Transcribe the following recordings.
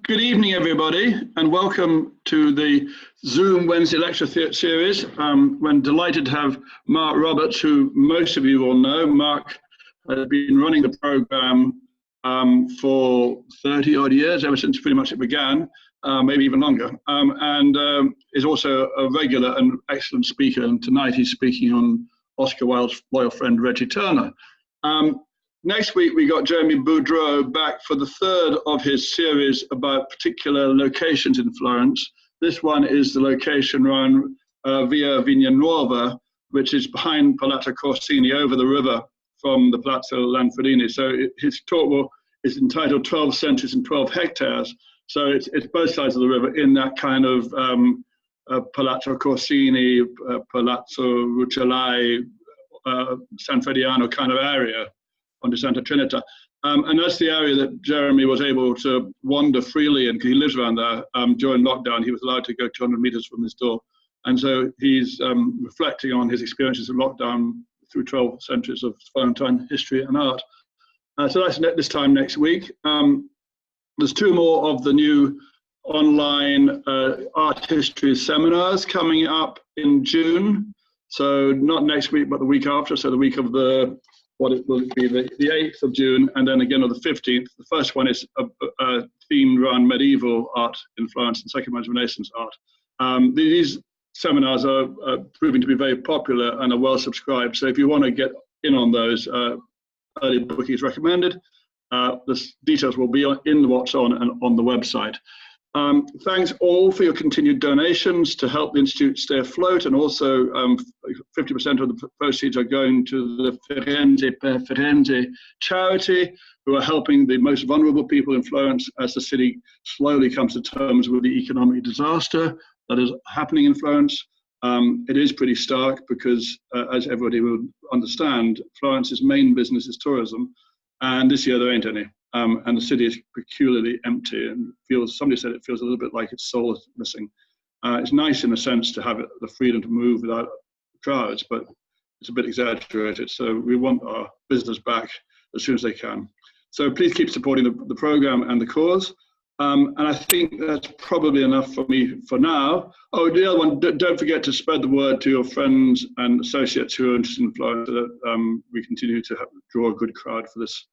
Good evening, everybody, and welcome to the Zoom Wednesday lecture series. We're delighted to have Mark Roberts, who most of you will know. Mark has been running the program for 30 odd years, ever since pretty much it began, maybe even longer, and is also a regular and excellent speaker. And tonight he's speaking on Oscar Wilde's loyal friend, Reggie Turner. Next week, we got Jeremy Boudreau back for the third of his series about particular locations in Florence. This one is the location around Via Vigna Nuova, which is behind Palazzo Corsini over the river from the Palazzo Lanfredini. So his talk is entitled 12 Centuries and 12 Hectares. So it's both sides of the river in that kind of Palazzo Corsini, Palazzo Rucellai, San Frediano kind of area on the Santa Trinita. And that's the area that Jeremy was able to wander freely in, because he lives around there. During lockdown, he was allowed to go 200 meters from his door. And so he's reflecting on his experiences of lockdown through 12 centuries of Florentine history and art. So that's this time next week. There's two more of the new online art history seminars coming up in June. So not next week, but the week after. So the week of the it will be the 8th of June, and then again on the 15th. The first one is a theme around medieval art in Florence and Second Renaissance art. These seminars are proving to be very popular and are well subscribed. So if you want to get in on those, early booking is recommended. The details will be in the What's On and on the website. Thanks all for your continued donations to help the Institute stay afloat, and also 50% of the proceeds are going to the Firenze per Firenze charity, who are helping the most vulnerable people in Florence as the city slowly comes to terms with the economic disaster that is happening in Florence. It is pretty stark because, as everybody will understand, Florence's main business is tourism, and this year there ain't any. And the city is peculiarly empty and somebody said it feels a little bit like its soul is missing. It's nice in a sense to have the freedom to move without crowds, but it's a bit exaggerated. So we want our visitors back as soon as they can. So please keep supporting the program and the cause. And I think that's probably enough for me for now. Oh, the other one, don't forget to spread the word to your friends and associates who are interested in Florence, so that we continue to draw a good crowd for this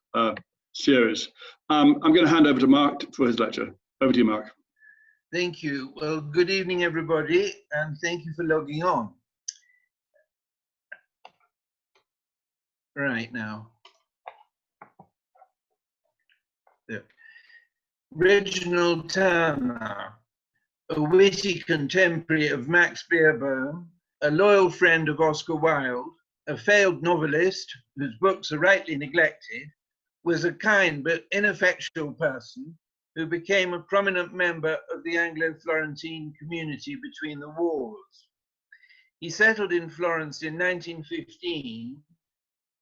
series. I'm going to hand over to Mark for his lecture. Over to you, Mark. Thank you. Well, good evening, everybody, and thank you for logging on. Right now. There. Reginald Turner, a witty contemporary of Max Beerbohm, a loyal friend of Oscar Wilde, a failed novelist whose books are rightly neglected, was a kind but ineffectual person who became a prominent member of the Anglo-Florentine community between the wars. He settled in Florence in 1915,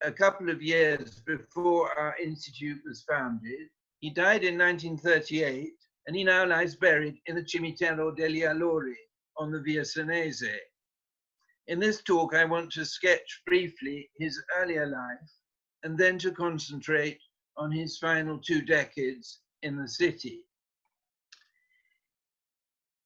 a couple of years before our institute was founded. He died in 1938, and he now lies buried in the Cimitero degli Allori on the Via Senese. In this talk, I want to sketch briefly his earlier life, and then to concentrate on his final 2 decades in the city.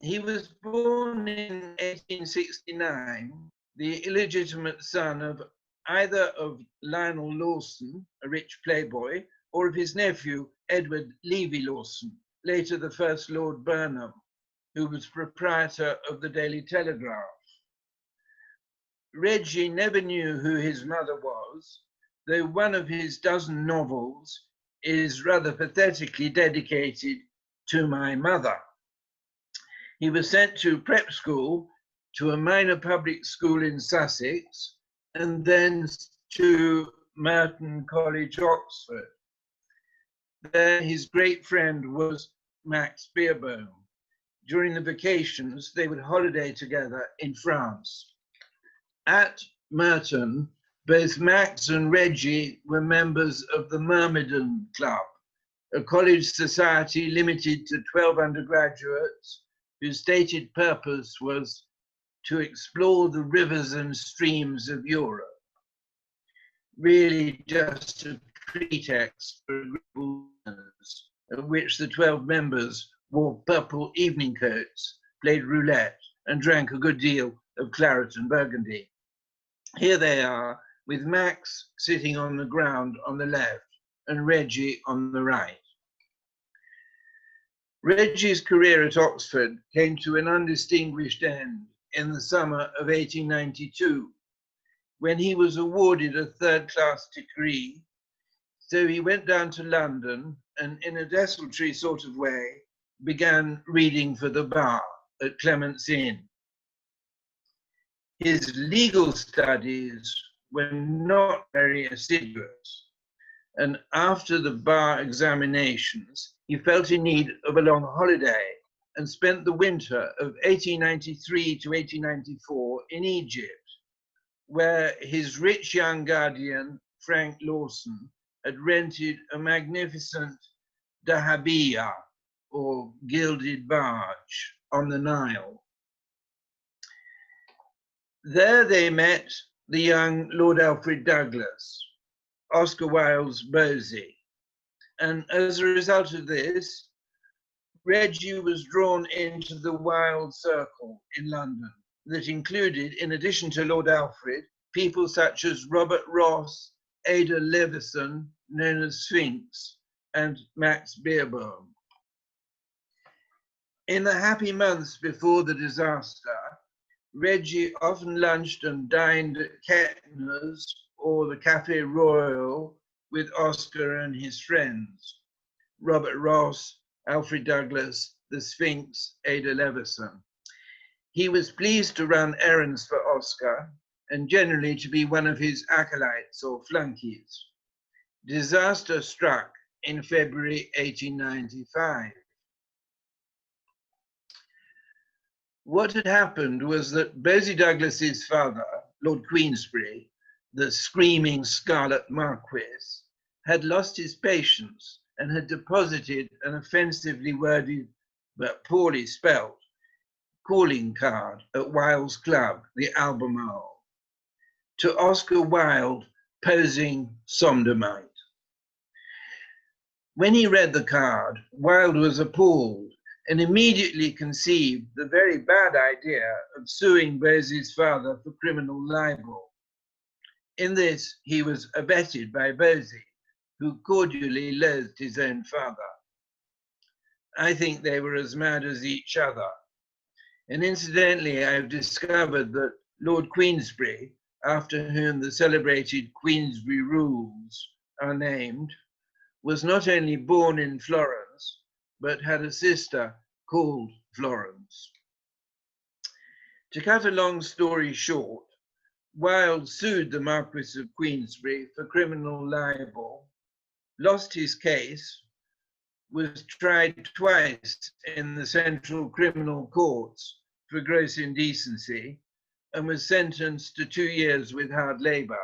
He was born in 1869, the illegitimate son of either of Lionel Lawson, a rich playboy, or of his nephew, Edward Levy Lawson, later the first Lord Burnham, who was proprietor of the Daily Telegraph. Reggie never knew who his mother was, though one of his dozen novels is rather pathetically dedicated to my mother. He was sent to prep school, to a minor public school in Sussex, and then to Merton College, Oxford. There his great friend was Max Beerbohm. During the vacations, they would holiday together in France. At Merton, both Max and Reggie were members of the Myrmidon Club, a college society limited to 12 undergraduates whose stated purpose was to explore the rivers and streams of Europe. Really just a pretext for agreeableness, of which the 12 members wore purple evening coats, played roulette, and drank a good deal of claret and burgundy. Here they are, with Max sitting on the ground on the left and Reggie on the right. Reggie's career at Oxford came to an undistinguished end in the summer of 1892, when he was awarded a third-class degree. So he went down to London and, in a desultory sort of way, began reading for the bar at Clement's Inn. His legal studies were not very assiduous, and after the bar examinations, he felt in need of a long holiday and spent the winter of 1893 to 1894 in Egypt, where his rich young guardian, Frank Lawson, had rented a magnificent dahabeeyah, or gilded barge, on the Nile. There they met the young Lord Alfred Douglas, Oscar Wilde's Bosie. And as a result of this, Reggie was drawn into the Wilde circle in London that included, in addition to Lord Alfred, people such as Robert Ross, Ada Leveson, known as Sphinx, and Max Beerbohm. In the happy months before the disaster, Reggie often lunched and dined at Kettner's or the Café Royal with Oscar and his friends, Robert Ross, Alfred Douglas, the Sphinx, Ada Leveson. He was pleased to run errands for Oscar and generally to be one of his acolytes or flunkies. Disaster struck in February 1895. What had happened was that Bosie Douglas's father, Lord Queensberry, the screaming Scarlet Marquis, had lost his patience and had deposited an offensively worded but poorly spelt calling card at Wilde's club, the Albemarle, to Oscar Wilde, posing Somdomite. When he read the card, Wilde was appalled and immediately conceived the very bad idea of suing Bosie's father for criminal libel. In this, he was abetted by Bosie, who cordially loathed his own father. I think they were as mad as each other. And incidentally, I've discovered that Lord Queensberry, after whom the celebrated Queensberry rules are named, was not only born in Florence, but had a sister called Florence. To cut a long story short, Wilde sued the Marquis of Queensberry for criminal libel, lost his case, was tried twice in the Central Criminal Courts for gross indecency, and was sentenced to 2 years with hard labor.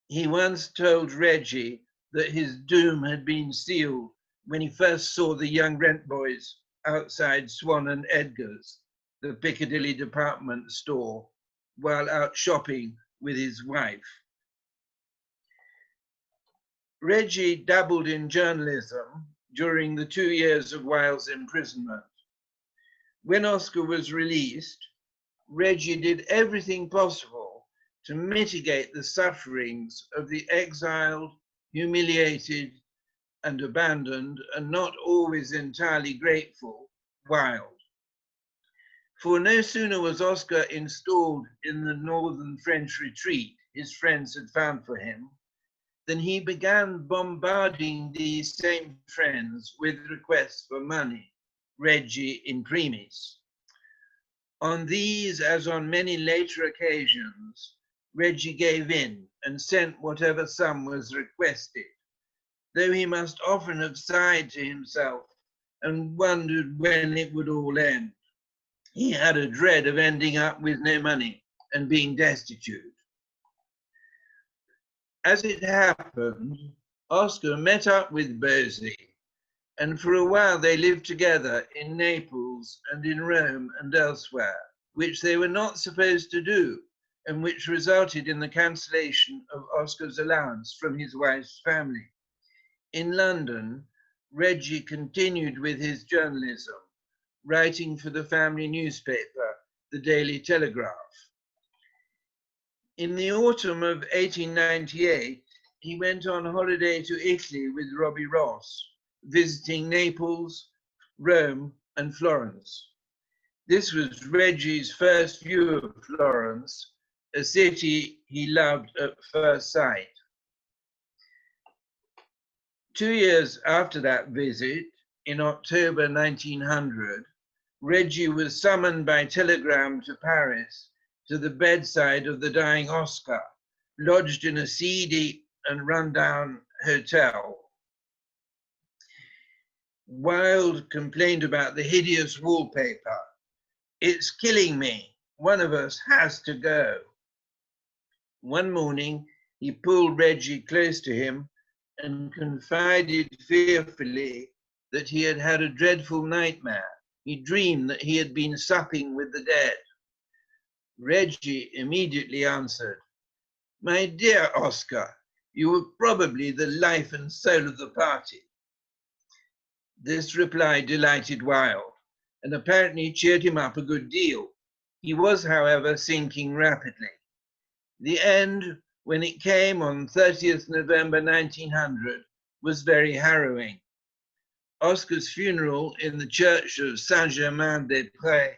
He once told Reggie that his doom had been sealed when he first saw the young rent boys outside Swan and Edgar's, the Piccadilly department store, while out shopping with his wife. Reggie dabbled in journalism during the 2 years of Wilde's imprisonment. When Oscar was released, Reggie did everything possible to mitigate the sufferings of the exiled, humiliated, and abandoned, and not always entirely grateful, Wilde. For no sooner was Oscar installed in the northern French retreat his friends had found for him, then he began bombarding these same friends with requests for money, Reggie in primis. On these, as on many later occasions, Reggie gave in and sent whatever sum was requested, though he must often have sighed to himself and wondered when it would all end. He had a dread of ending up with no money and being destitute. As it happened, Oscar met up with Bosie, and for a while they lived together in Naples and in Rome and elsewhere, which they were not supposed to do, and which resulted in the cancellation of Oscar's allowance from his wife's family. In London, Reggie continued with his journalism, writing for the family newspaper, the Daily Telegraph. In the autumn of 1898, he went on holiday to Italy with Robbie Ross, visiting Naples, Rome, and Florence. This was Reggie's first view of Florence, a city he loved at first sight. 2 years after that visit, in October 1900, Reggie was summoned by telegram to Paris to the bedside of the dying Oscar, lodged in a seedy and rundown hotel. Wilde complained about the hideous wallpaper. "It's killing me. One of us has to go." One morning, he pulled Reggie close to him and confided fearfully that he had had a dreadful nightmare. He dreamed that he had been supping with the dead. Reggie immediately answered, "My dear Oscar, you were probably the life and soul of the party." This reply delighted Wilde and apparently cheered him up a good deal. He was, however, sinking rapidly. The end, when it came on 30th November 1900, was very harrowing. Oscar's funeral in the church of Saint-Germain-des-Prés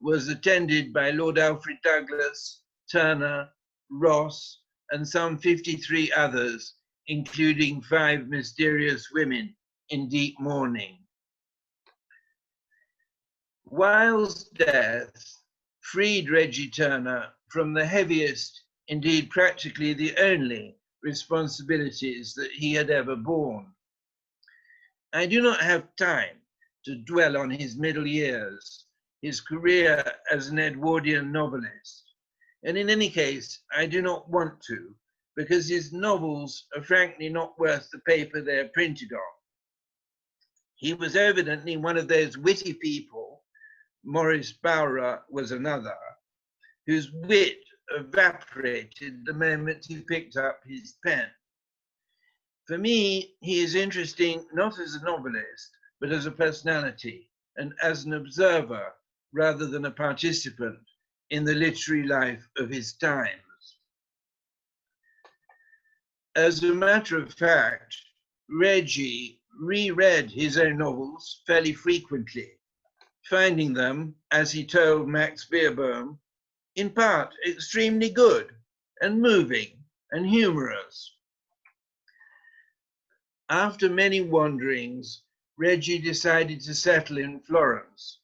was attended by Lord Alfred Douglas, Turner, Ross, and some 53 others, including 5 mysterious women in deep mourning. Wilde's death freed Reggie Turner from the heaviest, indeed practically the only, responsibilities that he had ever borne. I do not have time to dwell on his middle years, his career as an Edwardian novelist, and in any case, I do not want to, because his novels are frankly not worth the paper they're printed on. He was evidently one of those witty people, Maurice Bowra was another, whose wit evaporated the moment he picked up his pen. For me, he is interesting not as a novelist, but as a personality and as an observer rather than a participant in the literary life of his times. As a matter of fact, Reggie reread his own novels fairly frequently, finding them, as he told Max Beerbohm, in part extremely good and moving and humorous. After many wanderings, Reggie decided to settle in Florence,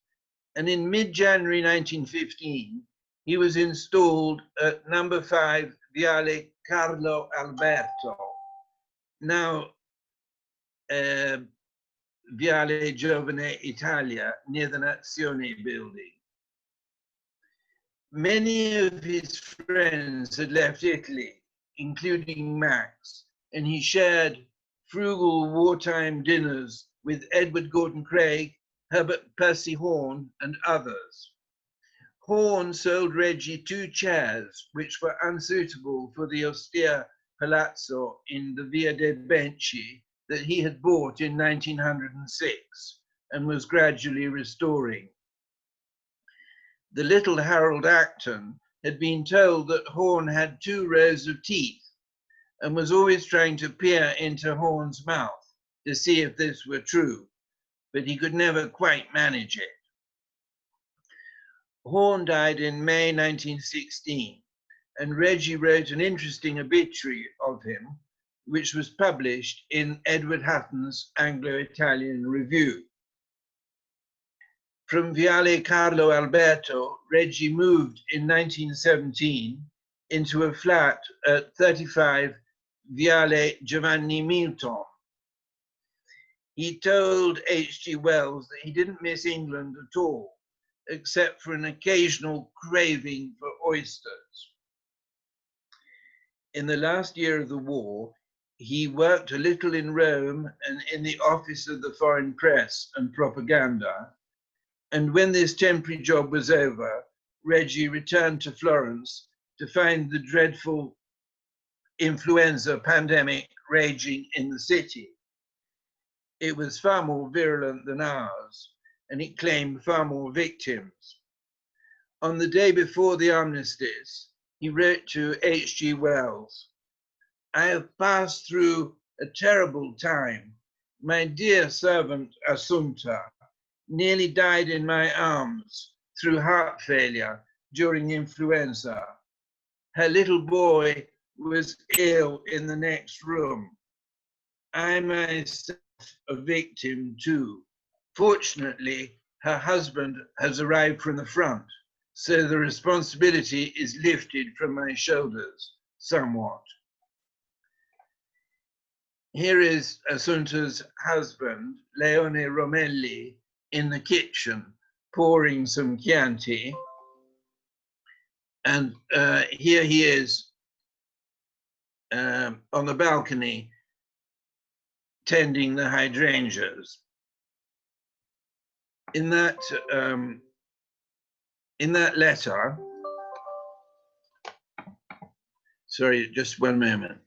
and in mid-January 1915, he was installed at number 5 Viale Carlo Alberto, now Viale Giovane Italia, near the Nazione building. Many of his friends had left Italy, including Max, and he shared frugal wartime dinners with Edward Gordon Craig, Herbert Percy Horn, and others. Horn sold Reggie 2 chairs, which were unsuitable for the austere palazzo in the Via dei Benci that he had bought in 1906 and was gradually restoring. The little Harold Acton had been told that Horn had 2 rows of teeth and was always trying to peer into Horn's mouth to see if this were true, but he could never quite manage it. Horn died in May 1916, and Reggie wrote an interesting obituary of him, which was published in Edward Hutton's Anglo-Italian Review. From Viale Carlo Alberto, Reggie moved in 1917 into a flat at 35 Viale Giovanni Milton. He told H.G. Wells that he didn't miss England at all, except for an occasional craving for oysters. In the last year of the war, he worked a little in Rome and in the office of the Foreign Press and Propaganda. And when this temporary job was over, Reggie returned to Florence to find the dreadful influenza pandemic raging in the city. It was far more virulent than ours, and it claimed far more victims. On the day before the armistice, he wrote to H.G. Wells, "I have passed through a terrible time. My dear servant Assunta nearly died in my arms through heart failure during influenza. Her little boy was ill in the next room. I myself a victim too. Fortunately, her husband has arrived from the front, so the responsibility is lifted from my shoulders somewhat." Here is Assunta's husband, Leone Romelli, in the kitchen, pouring some Chianti. And here he is on the balcony, tending the hydrangeas. In that letter, sorry, just one moment.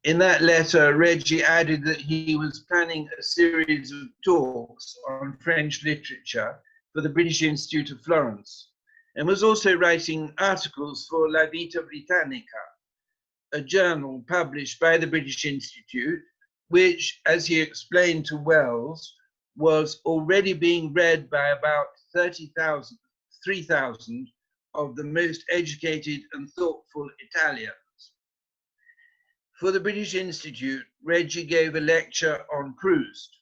In that letter, Reggie added that he was planning a series of talks on French literature for the British Institute of Florence, and was also writing articles for La Vita Britannica, a journal published by the British Institute, which, as he explained to Wells, was already being read by about 3,000 of the most educated and thoughtful Italians. For the British Institute, Reggie gave a lecture on Proust,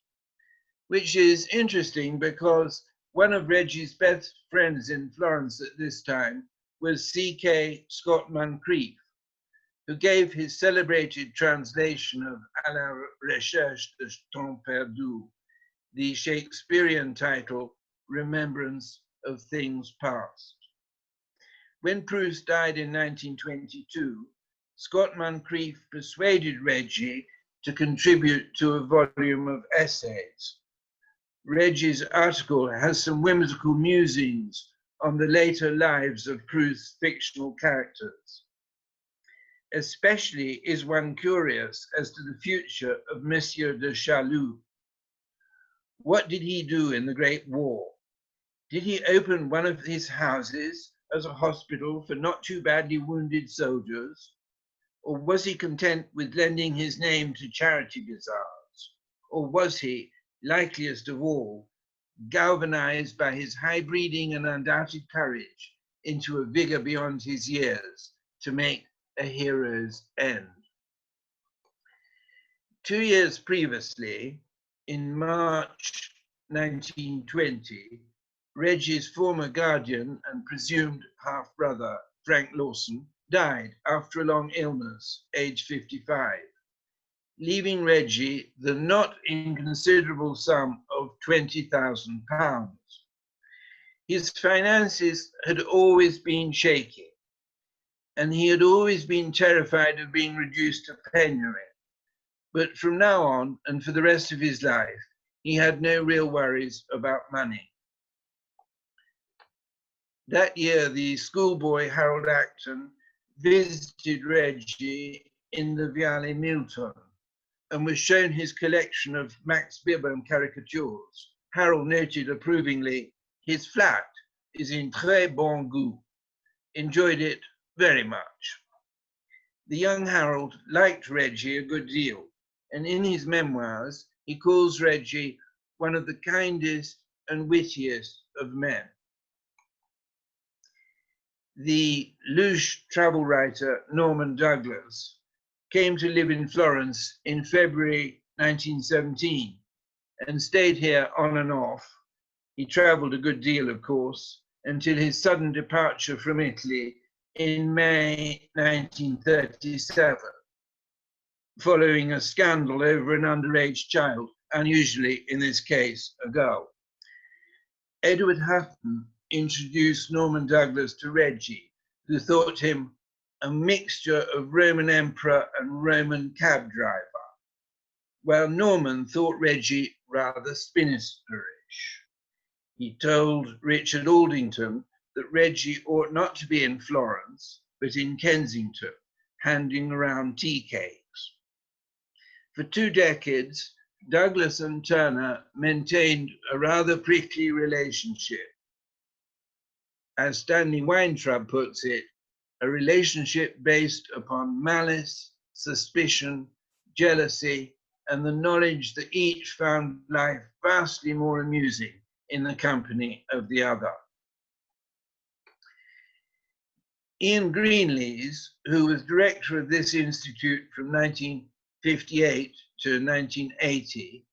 which is interesting because one of Reggie's best friends in Florence at this time was C.K. Scott Moncrief, who gave his celebrated translation of À la recherche de temps perdu, the Shakespearean title, Remembrance of Things Past. When Proust died in 1922, Scott Moncrief persuaded Reggie to contribute to a volume of essays. Reggie's article has some whimsical musings on the later lives of Proust's fictional characters. Especially is one curious as to the future of Monsieur de Chaloux. What did he do in the Great War? Did he open one of his houses as a hospital for not too badly wounded soldiers? Or was he content with lending his name to charity bazaars? Or was he, likeliest of all, galvanized by his high breeding and undoubted courage into a vigor beyond his years to make a hero's end? 2 years previously, in March 1920, Reggie's former guardian and presumed half-brother, Frank Lawson, died after a long illness, age 55, leaving Reggie the not inconsiderable sum of £20,000. His finances had always been shaky, and he had always been terrified of being reduced to penury. But from now on, and for the rest of his life, he had no real worries about money. That year, the schoolboy Harold Acton visited Reggie in the Viale Milton and was shown his collection of Max Beerbohm caricatures. Harold noted approvingly, "His flat is in très bon goût," enjoyed it very much. The young Harold liked Reggie a good deal, and in his memoirs, he calls Reggie one of the kindest and wittiest of men. The louche travel writer Norman Douglas came to live in Florence in February 1917 and stayed here on and off. He traveled a good deal, of course, until his sudden departure from Italy in May 1937, following a scandal over an underage child, unusually in this case, a girl. Edward Houghton introduced Norman Douglas to Reggie, who thought him a mixture of Roman emperor and Roman cab driver, while Norman thought Reggie rather spinisterish. He told Richard Aldington that Reggie ought not to be in Florence, but in Kensington, handing around tea cakes. For 2 decades, Douglas and Turner maintained a rather prickly relationship. As Stanley Weintraub puts it, a relationship based upon malice, suspicion, jealousy, and the knowledge that each found life vastly more amusing in the company of the other. Ian Greenlees, who was director of this institute from 1958 to 1980,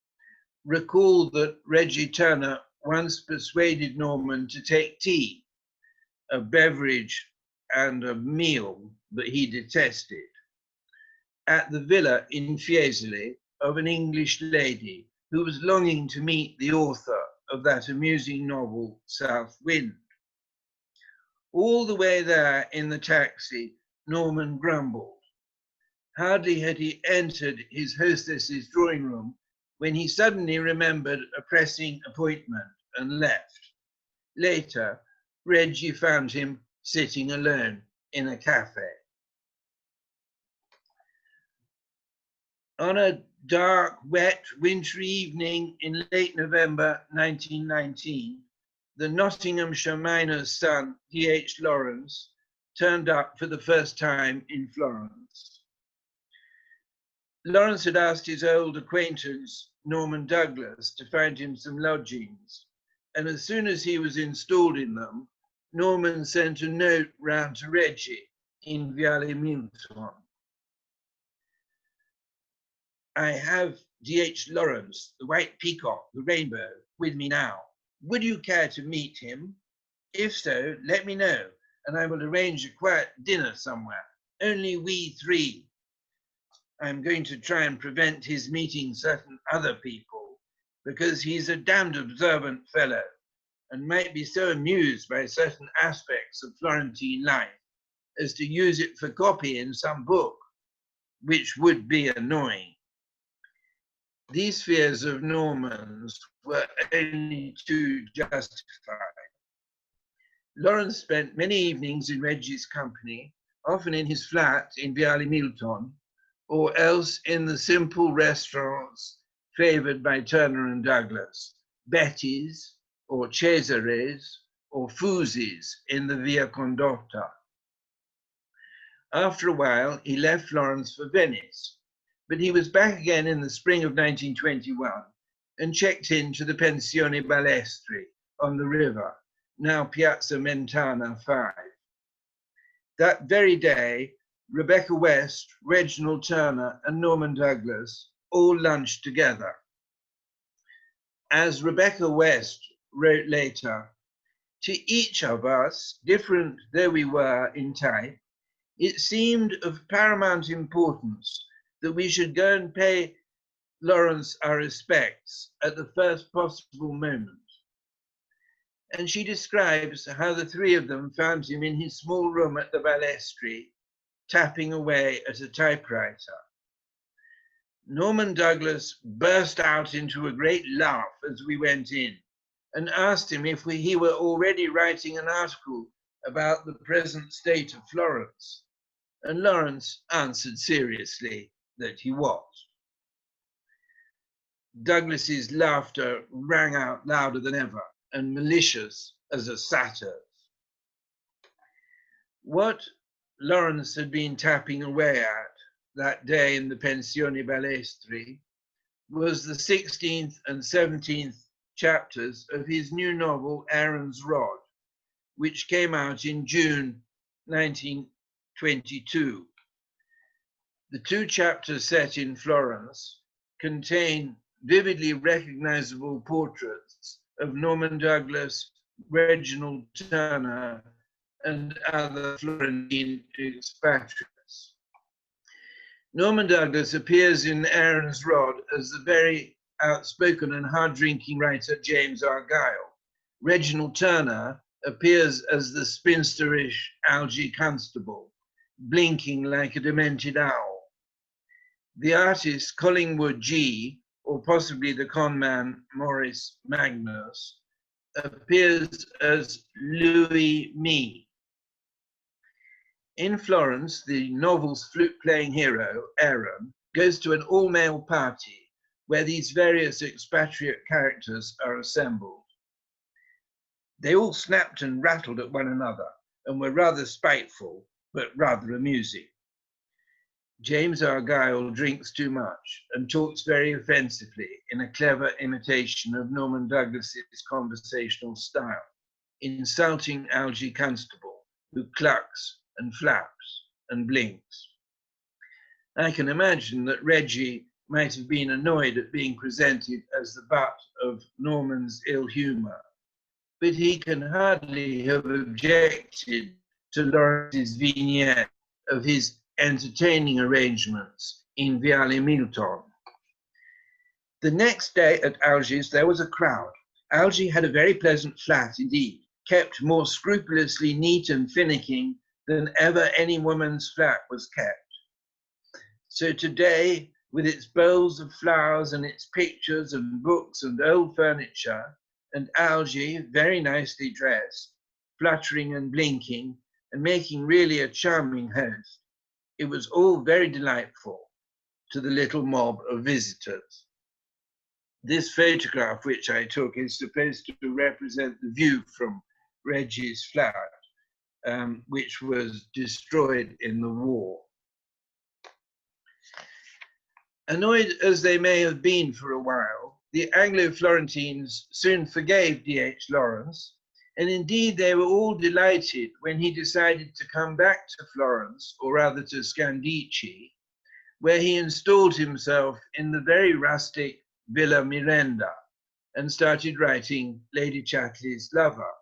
recalled that Reggie Turner once persuaded Norman to take tea, a beverage and a meal that he detested, at the villa in Fiesole of an English lady who was longing to meet the author of that amusing novel, South Wind. All the way there in the taxi, Norman grumbled. Hardly had he entered his hostess's drawing room when he suddenly remembered a pressing appointment and left. Later, Reggie found him sitting alone in a cafe. On a dark, wet, wintry evening in late November 1919, the Nottinghamshire miner's son, D.H. Lawrence, turned up for the first time in Florence. Lawrence had asked his old acquaintance, Norman Douglas, to find him some lodgings, and as soon as he was installed in them, Norman sent a note round to Reggie in Viale Milton. I have D.H. Lawrence, the white peacock, the rainbow, with me now. Would you care to meet him? If so, let me know, and I will arrange a quiet dinner somewhere. Only we 3. I'm going to try and prevent his meeting certain other people, because he's a damned observant fellow, and might be so amused by certain aspects of Florentine life as to use it for copy in some book, which would be annoying. These fears of Norman's were only too justified. Lawrence spent many evenings in Reggie's company, often in his flat in Viale Milton, or else in the simple restaurants favored by Turner and Douglas, Betty's, or Cesare's, or Fusi's in the Via Condotta. After a while, he left Florence for Venice, but he was back again in the spring of 1921 and checked in to the Pensione Balestri on the river, now Piazza Mentana 5. That very day, Rebecca West, Reginald Turner, and Norman Douglas all lunched together. As Rebecca West wrote later, to each of us, different though we were in type, it seemed of paramount importance that we should go and pay Lawrence our respects at the first possible moment. And she describes how the 3 of them found him in his small room at the Balestri, tapping away at a typewriter. Norman Douglas burst out into a great laugh as we went in and asked him if he were already writing an article about the present state of Florence. And Lawrence answered seriously that he was. Douglas's laughter rang out louder than ever and malicious as a satyr's. What Lawrence had been tapping away at that day in the Pensione Balestri was the 16th and 17th chapters of his new novel, Aaron's Rod, which came out in June 1922. The 2 chapters set in Florence contain vividly recognizable portraits of Norman Douglas, Reginald Turner, and other Florentine expatriates. Norman Douglas appears in Aaron's Rod as the very outspoken and hard-drinking writer James Argyle. Reginald Turner appears as the spinsterish Algy Constable, blinking like a demented owl. The artist Collingwood G, or possibly the conman Maurice Magnus, appears as Louis Me. In Florence, the novel's flute-playing hero, Aaron, goes to an all-male party where these various expatriate characters are assembled. They all snapped and rattled at one another and were rather spiteful, but rather amusing. James Argyle drinks too much and talks very offensively in a clever imitation of Norman Douglas's conversational style, insulting Algy Constable, who clucks and flaps and blinks. I can imagine that Reggie might have been annoyed at being presented as the butt of Norman's ill humour, but he can hardly have objected to Lawrence's vignette of his entertaining arrangements in Viale Milton. The next day at Algy's there was a crowd. Algy had a very pleasant flat indeed, kept more scrupulously neat and finicking than ever any woman's flat was kept. So today, with its bowls of flowers and its pictures and books and old furniture, and Algy, very nicely dressed, fluttering and blinking, and making really a charming host, it was all very delightful to the little mob of visitors. This photograph, which I took, is supposed to represent the view from Reggie's flat, which was destroyed in the war. Annoyed as they may have been for a while, the Anglo-Florentines soon forgave D.H. Lawrence, and indeed they were all delighted when he decided to come back to Florence, or rather to Scandicci, where he installed himself in the very rustic Villa Miranda and started writing Lady Chatterley's Lover.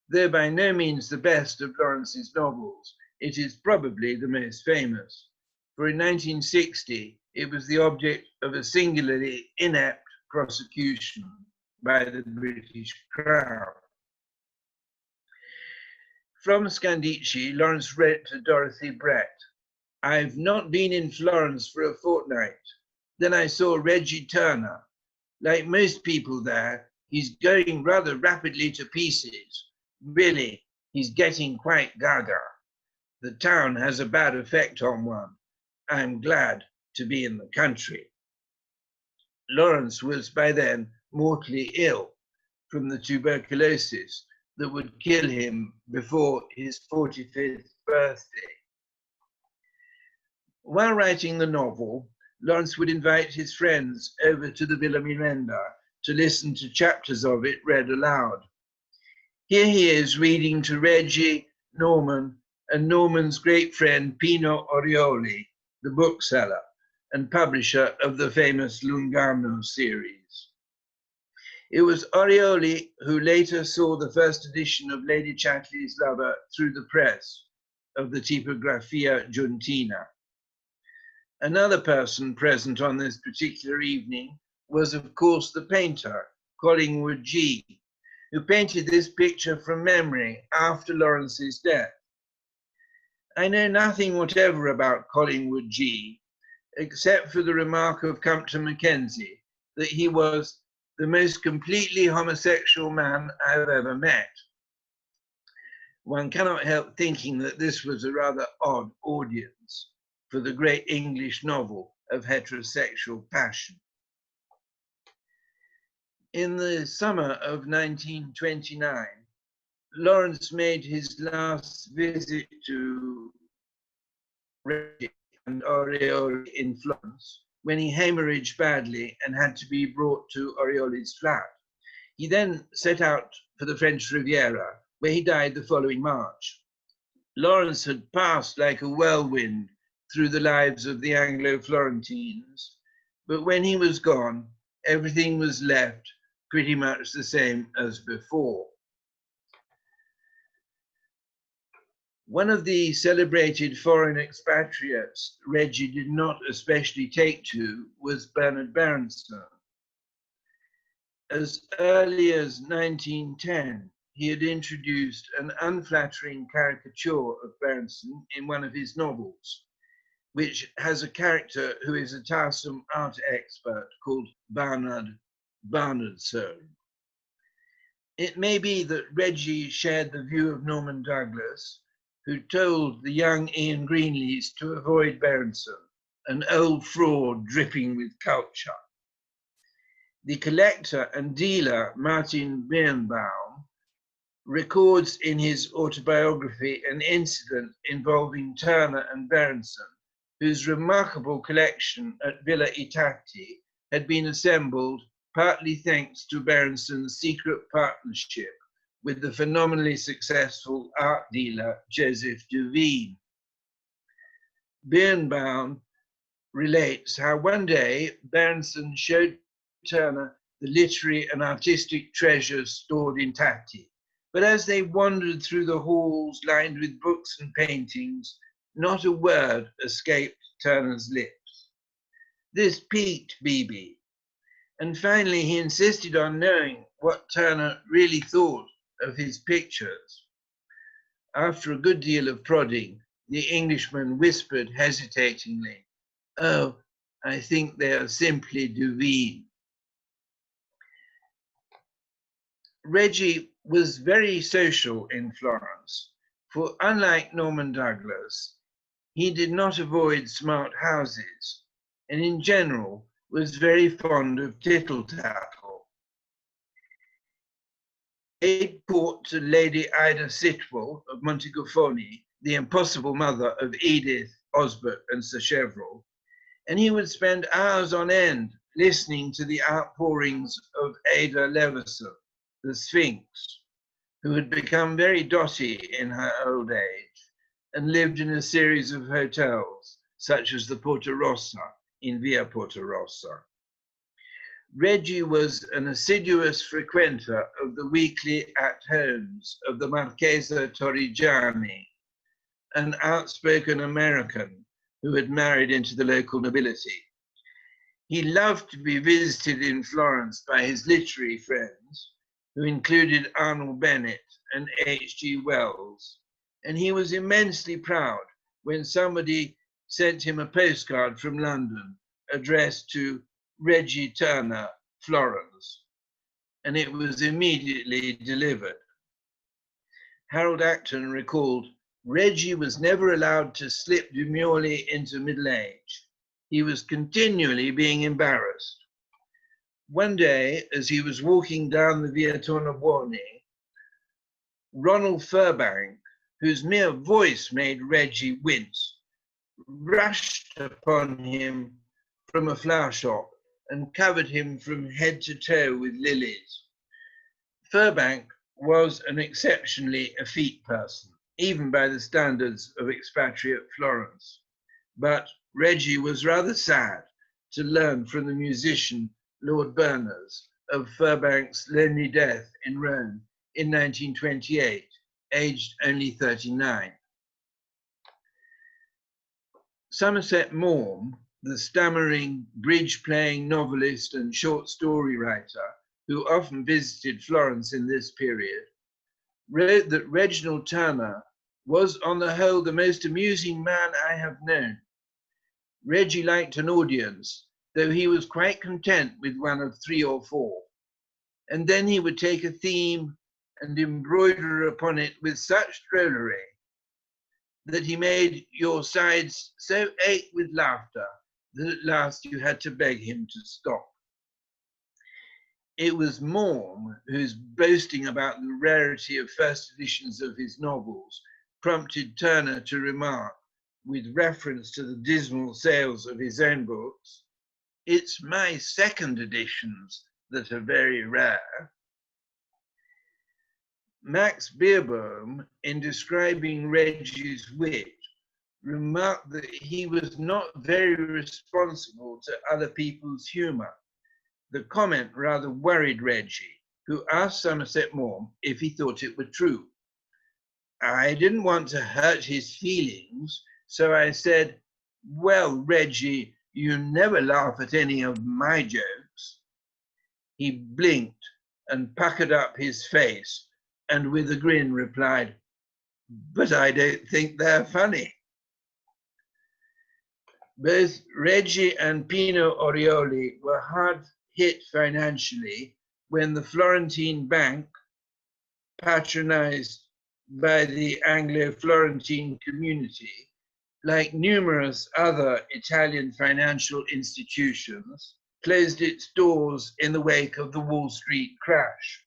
Though by no means the best of Lawrence's novels, it is probably the most famous, for in 1960 it was the object of a singularly inept prosecution by the British Crown. From Scandicci, Lawrence wrote to Dorothy Brett, "I've not been in Florence for a fortnight. Then I saw Reggie Turner. Like most people there, he's going rather rapidly to pieces. Really, he's getting quite gaga. The town has a bad effect on one. I'm glad to be in the country." Lawrence was by then mortally ill from the tuberculosis that would kill him before his 45th birthday. While writing the novel, Lawrence would invite his friends over to the Villa Miranda to listen to chapters of it read aloud. Here he is reading to Reggie, Norman, and Norman's great friend Pino Orioli, the bookseller and publisher of the famous Lung'Arno series. It was Orioli who later saw the first edition of Lady Chatterley's Lover through the press of the Tipografia Giuntina. Another person present on this particular evening was, of course, the painter, Collingwood G., who painted this picture from memory after Lawrence's death. I know nothing whatever about Collingwood G., except for the remark of Compton Mackenzie that he was the most completely homosexual man I've ever met. One cannot help thinking that this was a rather odd audience for the great English novel of heterosexual passion. In the summer of 1929, Lawrence made his last visit to Reggie and Orioli in Florence when he hemorrhaged badly and had to be brought to Orioli's flat. He then set out for the French Riviera, where he died the following March. Lawrence had passed like a whirlwind through the lives of the Anglo-Florentines, but when he was gone, everything was left pretty much the same as before. One of the celebrated foreign expatriates Reggie did not especially take to was Bernard Berenson. As early as 1910, he had introduced an unflattering caricature of Berenson in one of his novels, which has a character who is a tiresome art expert called Barnardson. It may be that Reggie shared the view of Norman Douglas, who told the young Ian Greenlees to avoid Berenson an old fraud dripping with culture. The collector and dealer Martin Birnbaum records in his autobiography an incident involving Turner and Berenson, whose remarkable collection at Villa Itati had been assembled partly thanks to Berenson's secret partnership with the phenomenally successful art dealer Joseph Duveen. Birnbaum relates how one day Berenson showed Turner the literary and artistic treasures stored in Tati. But as they wandered through the halls lined with books and paintings, not a word escaped Turner's lips. This piqued Beebe, and finally he insisted on knowing what Turner really thought of his pictures. After a good deal of prodding, the Englishman whispered hesitatingly, "Oh, I think they are simply Duveen." Reggie was very social in Florence, for unlike Norman Douglas, he did not avoid smart houses, and in general was very fond of tittle-tattle. He paid court to Lady Ida Sitwell of Montegaffoni, the impossible mother of Edith, Osbert, and Sacheverell, and he would spend hours on end listening to the outpourings of Ada Leveson, the Sphinx, who had become very dotty in her old age and lived in a series of hotels, such as the Porta Rossa in Via Porta Rossa. Reggie was an assiduous frequenter of the weekly at-homes of the Marchesa Torrigiani, an outspoken American who had married into the local nobility. He loved to be visited in Florence by his literary friends, who included Arnold Bennett and H.G. Wells, and he was immensely proud when somebody sent him a postcard from London addressed to Reggie Turner, Florence, and it was immediately delivered. Harold Acton recalled, "Reggie was never allowed to slip demurely into middle age. He was continually being embarrassed. One day, as he was walking down the Via Tornabuoni, Ronald Furbank, whose mere voice made Reggie wince, rushed upon him from a flower shop and covered him from head to toe with lilies. Furbank was an exceptionally effete person, even by the standards of expatriate Florence. But Reggie was rather sad to learn from the musician Lord Berners of Furbank's lonely death in Rome in 1928, aged only 39. Somerset Maugham, the stammering, bridge-playing novelist and short story writer, who often visited Florence in this period, wrote that Reginald Turner was on the whole the most amusing man I have known. Reggie liked an audience, though he was quite content with one of 3 or 4. And then he would take a theme and embroider upon it with such drollery that he made your sides so ache with laughter that at last you had to beg him to stop. It was Maugham whose boasting about the rarity of first editions of his novels prompted Turner to remark, with reference to the dismal sales of his own books, "It's my second editions that are very rare." Max Beerbohm, in describing Reggie's wit, remarked that he was not very responsible to other people's humor. The comment rather worried Reggie, who asked Somerset Maugham if he thought it were true. "I didn't want to hurt his feelings, so I said, 'Well, Reggie, you never laugh at any of my jokes.' He blinked and puckered up his face and with a grin replied, 'But I don't think they're funny.'" Both Reggie and Pino Orioli were hard hit financially when the Florentine Bank, patronized by the Anglo-Florentine community, like numerous other Italian financial institutions, closed its doors in the wake of the Wall Street crash.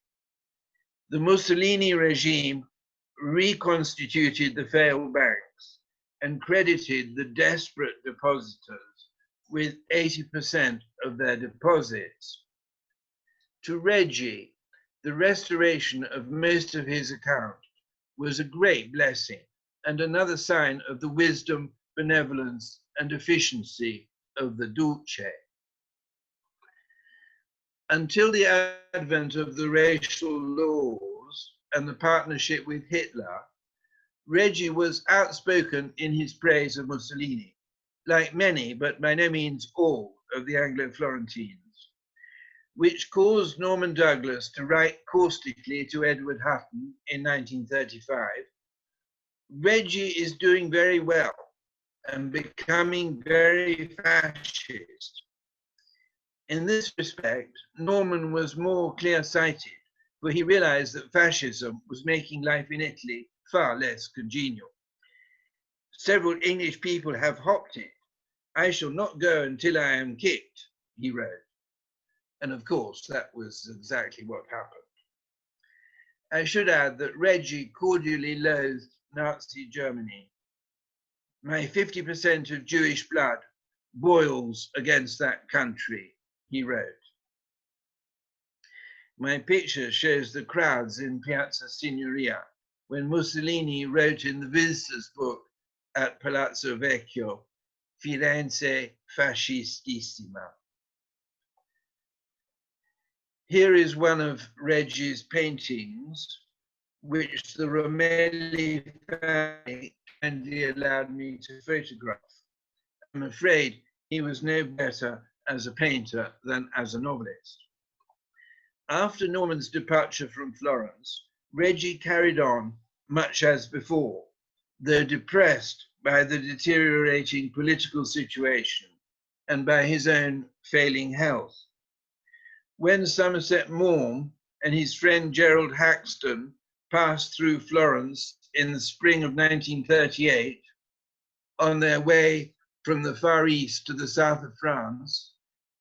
The Mussolini regime reconstituted the failed banks and credited the desperate depositors with 80% of their deposits. To Reggie, the restoration of most of his account was a great blessing and another sign of the wisdom, benevolence, and efficiency of the Duce. Until the advent of the racial laws and the partnership with Hitler, Reggie was outspoken in his praise of Mussolini, like many, but by no means all, of the Anglo-Florentines, which caused Norman Douglas to write caustically to Edward Hutton in 1935, Reggie is doing very well and becoming very fascist. In this respect, Norman was more clear-sighted, for he realized that fascism was making life in Italy far less congenial. Several English people have hopped it. I shall not go until I am kicked, he wrote. And of course, that was exactly what happened. I should add that Reggie cordially loathed Nazi Germany. My 50% of Jewish blood boils against that country, he wrote. My picture shows the crowds in Piazza Signoria when Mussolini wrote in the visitors' book at Palazzo Vecchio, Firenze fascistissima. Here is one of Reggie's paintings, which the Romelli family kindly allowed me to photograph. I'm afraid he was no better as a painter than as a novelist. After Norman's departure from Florence, Reggie carried on much as before, though depressed by the deteriorating political situation and by his own failing health. When Somerset Maugham and his friend Gerald Haxton passed through Florence in the spring of 1938, on their way from the Far East to the south of France,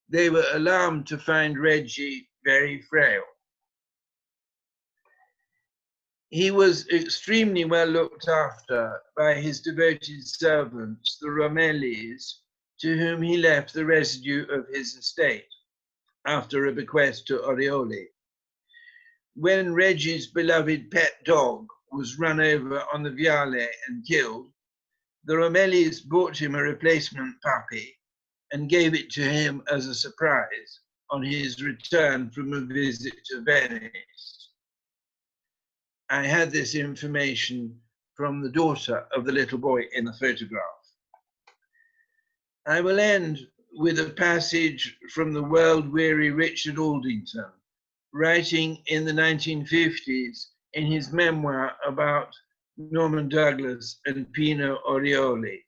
they were alarmed to find Reggie very frail. He was extremely well looked after by his devoted servants, the Romellis, to whom he left the residue of his estate after a bequest to Orioli. When Reggie's beloved pet dog was run over on the Viale and killed, the Romellis bought him a replacement puppy and gave it to him as a surprise on his return from a visit to Venice. I had this information from the daughter of the little boy in the photograph. I will end with a passage from the world-weary Richard Aldington, writing in the 1950s in his memoir about Norman Douglas and Pino Orioli.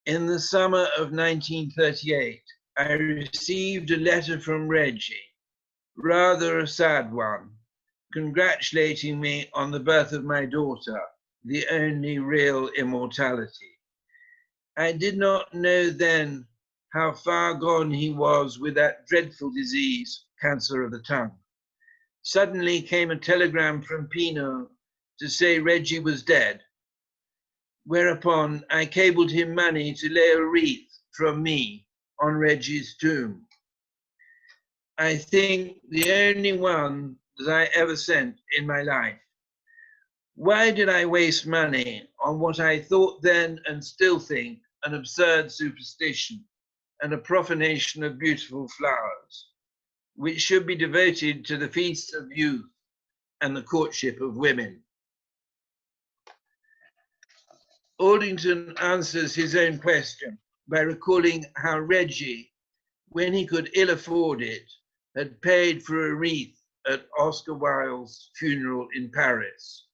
In the summer of 1938, I received a letter from Reggie, rather a sad one, congratulating me on the birth of my daughter, the only real immortality. I did not know then how far gone he was with that dreadful disease, cancer of the tongue. Suddenly came a telegram from Pino to say Reggie was dead, whereupon I cabled him money to lay a wreath from me on Reggie's tomb. I think the only one that I ever sent in my life. Why did I waste money on what I thought then and still think an absurd superstition and a profanation of beautiful flowers, which should be devoted to the feasts of youth and the courtship of women? Aldington answers his own question by recalling how Reggie, when he could ill afford it, had paid for a wreath at Oscar Wilde's funeral in Paris,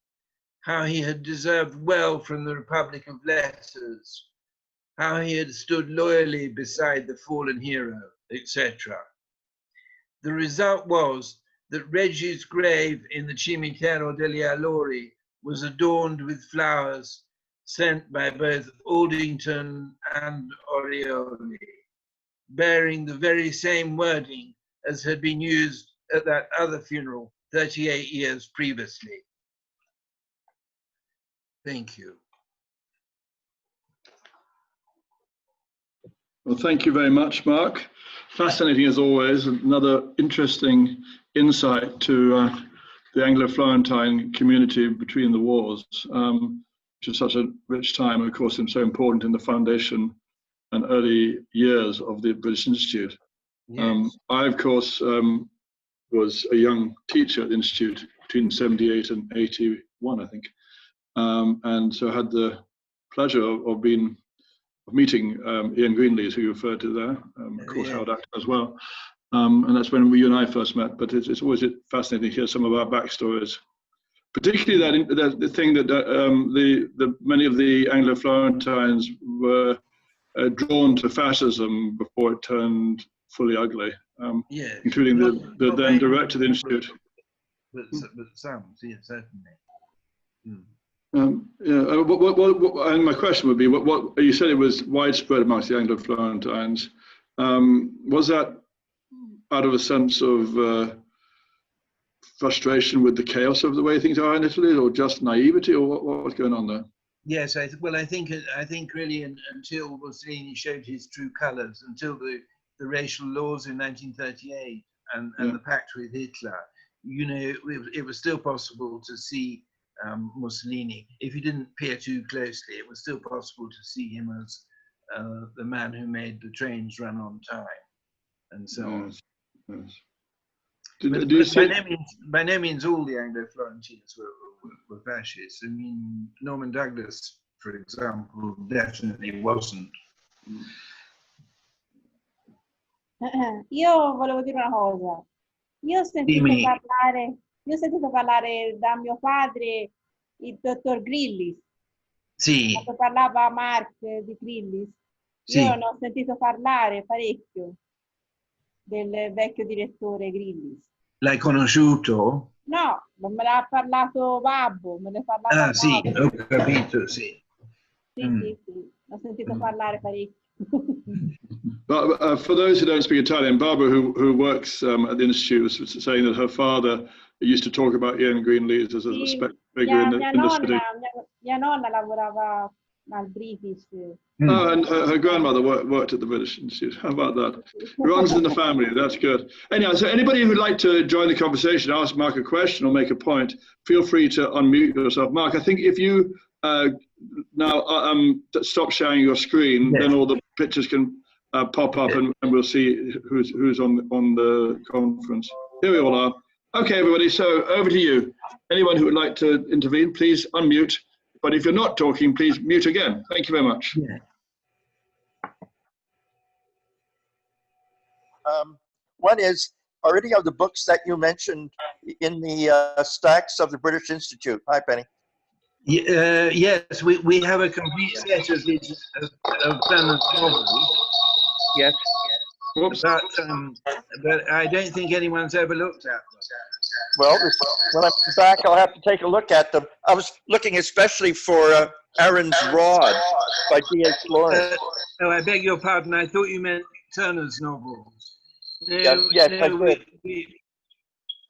how he had deserved well from the Republic of Letters, how he had stood loyally beside the fallen hero, etc. The result was that Reggie's grave in the Cimitero degli Allori was adorned with flowers sent by both Aldington and Orioli, bearing the very same wording as had been used at that other funeral 38 years previously. Thank you. Well, thank you very much, Mark. Fascinating as always. Another interesting insight to the Anglo-Florentine community between the wars, which is such a rich time, of course, and so important in the foundation and early years of the British Institute. Yes. I, of course, was a young teacher at the Institute between 78 and 81, I think. And so I had the pleasure of meeting Ian Greenlees, who you referred to there, of course, Howard Actor as well. And that's when you and I first met, but it's always fascinating to hear some of our backstories. Particularly the thing that many of the Anglo-Florentines were drawn to fascism before it turned fully ugly, including the then director of the Institute. But some, yes, certainly. And my question would be, what you said it was widespread amongst the Anglo-Florentines. Was that out of a sense of frustration with the chaos of the way things are in Italy, or just naivety, or what was going on there? Yes, I think really until Mussolini showed his true colours, until the racial laws in 1938 and the pact with Hitler, you know, it was still possible to see Mussolini. If you didn't peer too closely, it was still possible to see him as the man who made the trains run on time, and so on. Yes. By no means all the Anglo-Florentines were fascists. I mean, Norman Douglas, for example, definitely wasn't. Io volevo dire una cosa. Io ho sentito parlare da mio padre il dottor Grillis. Sì. Quando parlava Mark di Grillis, io ne ho sentito parlare parecchio del vecchio direttore Grillis. L'hai conosciuto? No, non me l'ha parlato Babbo, me ne parlava sì, Babbo. ho capito, sì. Sì, ho sentito parlare parecchio. But for those who don't speak Italian, Barbara, who works at the Institute, was saying that her father used to talk about Ian Greenlees as a figure in the city. Mia nonna lavorava al British. Oh, and her grandmother worked at the British Institute. How about that? Runs in the family. That's good. Anyhow, so anybody who'd like to join the conversation, ask Mark a question or make a point, feel free to unmute yourself. Mark, I think if you now stop sharing your screen, then all the pictures can pop up, and we'll see who's on the conference. Here we all are. Okay, everybody. So over to you. Anyone who would like to intervene, please unmute. But if you're not talking, please mute again. Thank you very much. Yeah. One is, are any of the books that you mentioned in the stacks of the British Institute? Hi, Penny. Yes, we have a complete set of Turner's novels. Yes. But I don't think anyone's ever looked at them. Well, when I'm back, I'll have to take a look at them. I was looking especially for Aaron's Rod by D.A. Florence. Oh, I beg your pardon. I thought you meant Turner's novels. No, yes, no, I did.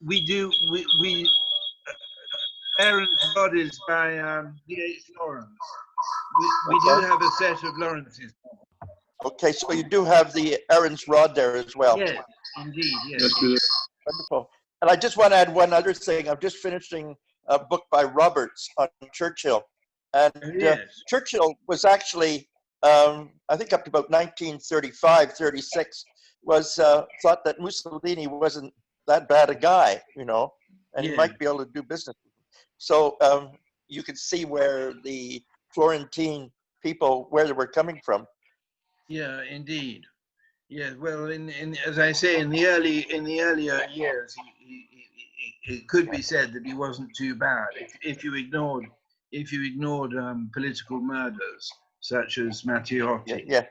We Aaron's Rod is by D.A. Florence. We do have a set of Lawrence's. Okay, so you do have the Aaron's Rod there as well. Yes, indeed, yes. Wonderful. And I just want to add one other thing. I'm just finishing a book by Roberts on Churchill. And Churchill was actually, I think up to about 1935, 36, was thought that Mussolini wasn't that bad a guy, you know, and he might be able to do business. So you can see where the Florentine people, where they were coming from. Yeah, indeed. Yeah, well, as I say, in the earlier years, it could be said that he wasn't too bad if you ignored political murders such as Matteotti. Yeah.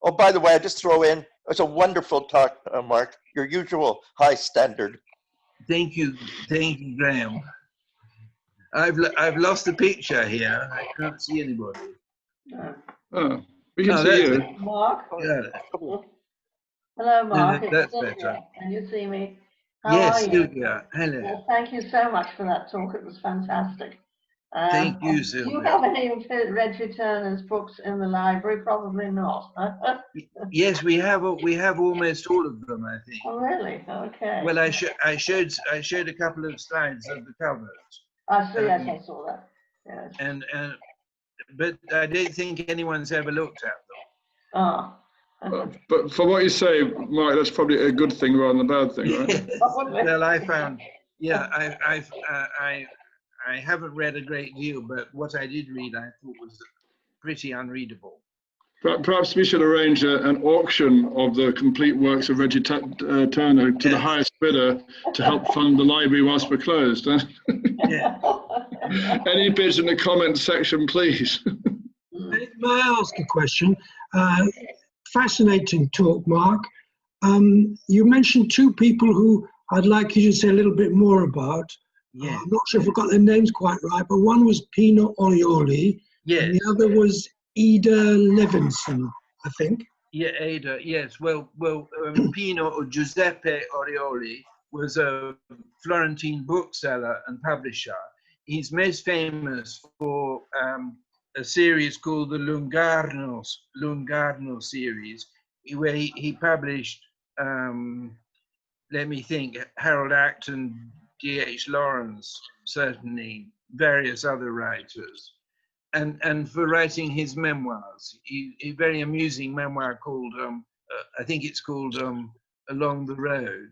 Oh, by the way, I just throw in, it's a wonderful talk, Mark. Your usual high standard. Thank you, Graham. I've lost the picture here. I can't see anybody. Oh, we can see you. Mark. Yeah. Hello, Mark. No, that's better. Can you see me? How Yes, are you? Sylvia. Hello. Well, thank you so much for that talk. It was fantastic. Thank you, Do Sylvia. you have any of Reggie Turner's books in the library? Probably not. Yes, we have almost all of them, I think. Oh, really? Okay. Well, I showed a couple of slides of the covers. I see. Yes, I saw that. Yes. And but I don't think anyone's ever looked at them. Ah. But for what you say, Mark, that's probably a good thing rather than a bad thing, right? Yes. Well, I found, yeah, I haven't read a great deal, but what I did read, I thought was pretty unreadable. Perhaps we should arrange an auction of the complete works of Reggie Turner to the highest bidder to help fund the library whilst we're closed. Huh? Yeah. Any bids in the comments section, please. May I ask a question? Fascinating talk, Mark. You mentioned two people who I'd like you to say a little bit more about. Yeah. I'm not sure if I got their names quite right, but one was Pino Orioli, Yes. and the other was Ida Levinson, I think. Yeah, Ada, yes. Well, Pino or Giuseppe Orioli was a Florentine bookseller and publisher. He's most famous for a series called the Lungarno series, where he published, let me think, Harold Acton, D.H. Lawrence, certainly, various other writers. And for writing his memoirs, a very amusing memoir called, I think it's called Along the Road,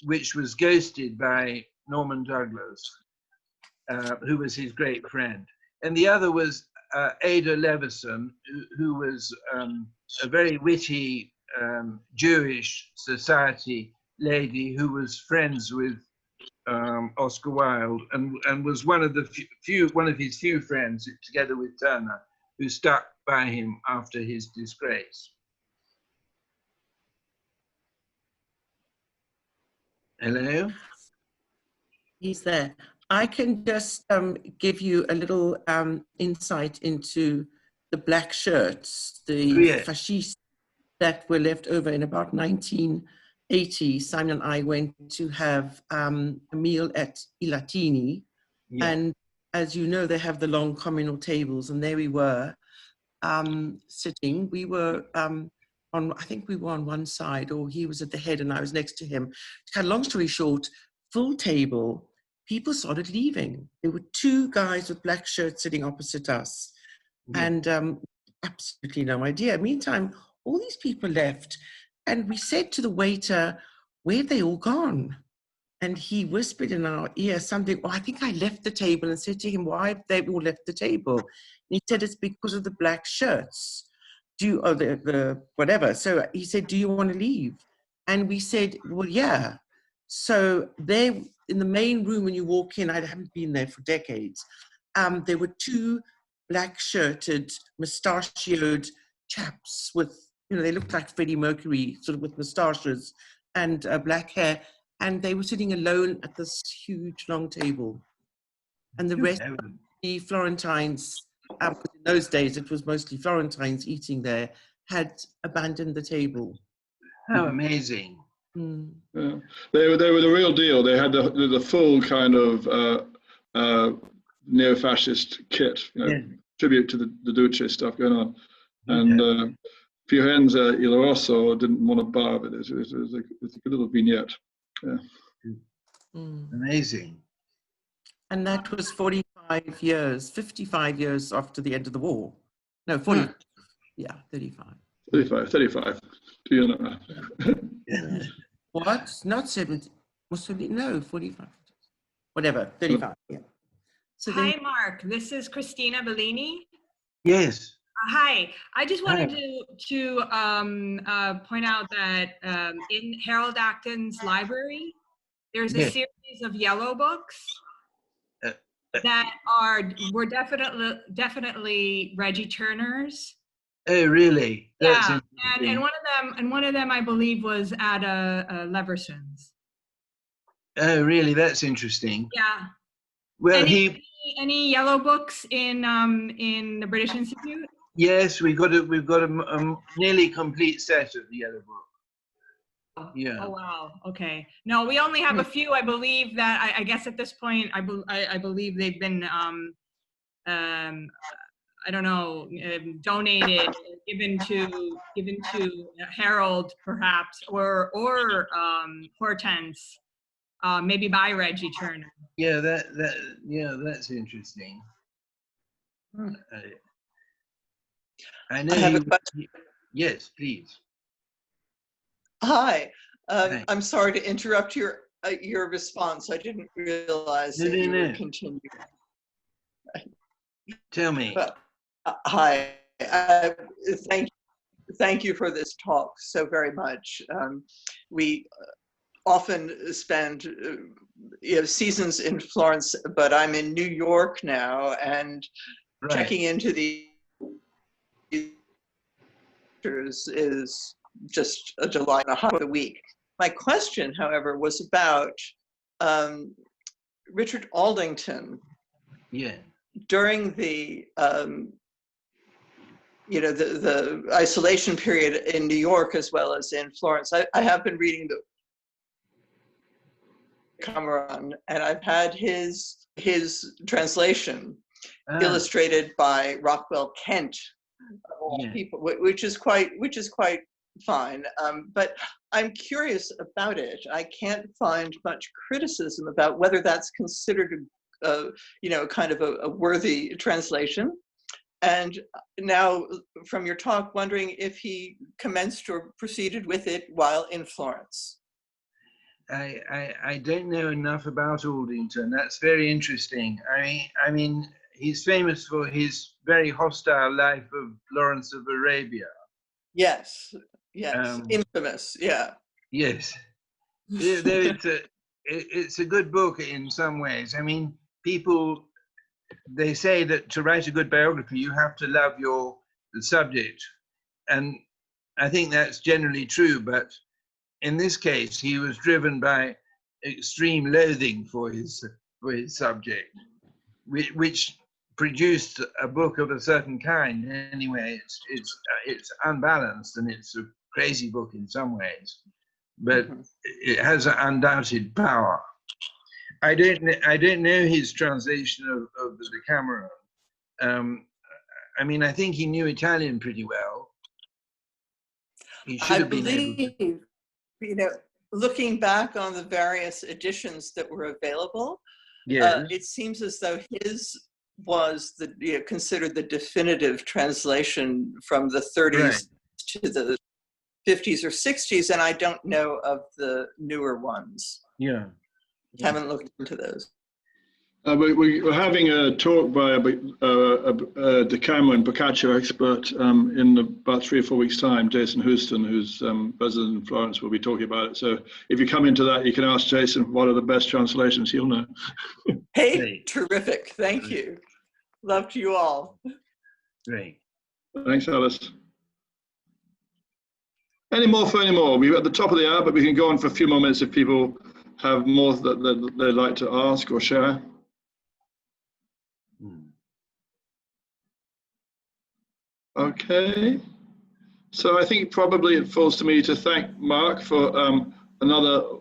which was ghosted by Norman Douglas, who was his great friend. And the other was Ada Levinson, who was a very witty Jewish society lady who was friends with Oscar Wilde, and was one of his few friends, together with Turner, who stuck by him after his disgrace. Hello? He's there. I can just give you a little insight into the black shirts, the fascists that were left over in about 1980. Simon and I went to have a meal at I Latini, and as you know, they have the long communal tables, and there we were sitting. We were I think we were on one side, or he was at the head and I was next to him. To cut a long story short, full table, people started leaving. There were two guys with black shirts sitting opposite us, and absolutely no idea. Meantime, all these people left, and we said to the waiter, where have they all gone? And he whispered in our ear something, I think I left the table, and said to him, why have they all left the table? And he said, it's because of the black shirts. The whatever. So he said, do you want to leave? And we said, well, yeah. So there in the main room, when you walk in, I haven't been there for decades, there were two black-shirted, mustachioed chaps with, they looked like Freddie Mercury, sort of with mustaches and black hair. And they were sitting alone at this huge, long table. And the rest of the Florentines, in those days, it was mostly Florentines eating there, had abandoned the table. How amazing. Mm. Yeah. They were the real deal. They had the full kind of neo-fascist kit, tribute to the Duce stuff going on. And Fiorenza Il Rosso didn't want to bar of it. It was a good little vignette. Yeah. Amazing. And that was 55 years after the end of the war. No, 40. Yeah, 35. 35. Do you know? Yeah. What? Not 70. No, 45. Whatever, 35. Yeah. So hi, Mark. This is Christina Bellini. Yes. Hi. I just wanted to point out that in Harold Acton's library, there's a series of yellow books that were definitely Reggie Turner's. Oh, really? Yeah, and one of them I believe was Ada Leverson's. Oh, really? That's interesting. Yeah. Well, and Any yellow books in the British Institute? Yes, we've got a nearly complete set of the yellow book. Yeah. Oh wow. Okay. No, we only have a few. I believe that I guess at this point I believe they've been I don't know, donated, given to Harold perhaps, or Hortense, maybe by Reggie Turner. Yeah, that's interesting. I know. I have a question. Yes, please. Hi. Hi. I'm sorry to interrupt your response. I didn't realize that you were continuing. Tell me. But, hi. Thank you for this talk so very much. We often spend seasons in Florence, but I'm in New York now, and checking into the is just a delight and a half of the week. My question, however, was about Richard Aldington. Yeah. During the the isolation period in New York as well as in Florence, I have been reading the Cameron, and I've had his translation illustrated by Rockwell Kent, of all people, which is quite fine. But I'm curious about it. I can't find much criticism about whether that's considered kind of a worthy translation. And now, from your talk, wondering if he commenced or proceeded with it while in Florence. I don't know enough about Aldington. That's very interesting. I mean, he's famous for his very hostile life of Florence of Arabia. Yes, infamous, yeah. Yes, it's a good book in some ways. I mean, people, they say that to write a good biography, you have to love the subject. And I think that's generally true, but in this case, he was driven by extreme loathing for his subject, which produced a book of a certain kind. Anyway, it's unbalanced, and it's a crazy book in some ways, but it has an undoubted power. I don't know his translation of the Decameron. I mean, I think he knew Italian pretty well. He should have been able to. Looking back on the various editions that were available, it seems as though his was considered the definitive translation from the 30s to the 50s or 60s, and I don't know of the newer ones. Yeah. Haven't looked into those. We're having a talk by a Decameron Boccaccio expert in about 3 or 4 weeks' time. Jason Houston, who's resident in Florence, will be talking about it. So if you come into that, you can ask Jason what are the best translations. He'll know. Hey, terrific. Thank you. Love to you all. Great. Thanks, Alice. Any more for any more? We're at the top of the hour, but we can go on for a few more minutes if people have more that they'd like to ask or share. Okay, so I think probably it falls to me to thank Mark for another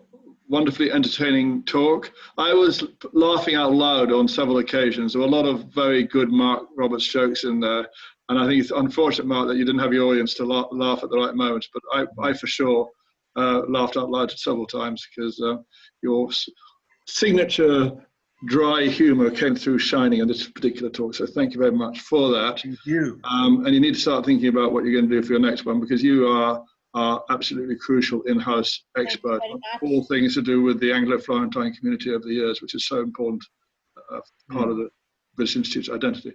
wonderfully entertaining talk. I was laughing out loud on several occasions. There were a lot of very good Mark Roberts jokes in there, and I think it's unfortunate, Mark, that you didn't have your audience to laugh at the right moments, but I for sure laughed out loud several times because your signature dry humor came through shining in this particular talk. So thank you very much for that. Thank you. And you need to start thinking about what you're going to do for your next one, because you are absolutely crucial in-house expert on all things to do with the Anglo-Florentine community over the years, which is so important part of the British Institute's identity.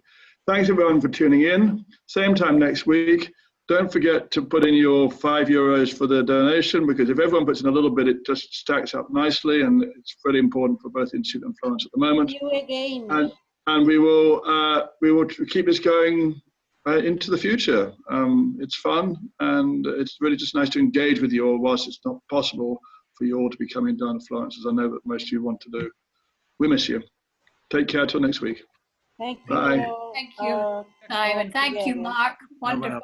Thanks everyone for tuning in. Same time next week. Don't forget to put in your €5 for the donation, because if everyone puts in a little bit, it just stacks up nicely, and it's really important for both Institute and Florence at the moment. You again. And we will keep this going into the future. It's fun, and it's really just nice to engage with you all whilst it's not possible for you all to be coming down to Florence, as I know that most of you want to do. We miss you. Take care till next week. Thank you. Bye. Thank you, Simon. Thank you, Mark. Wonderful.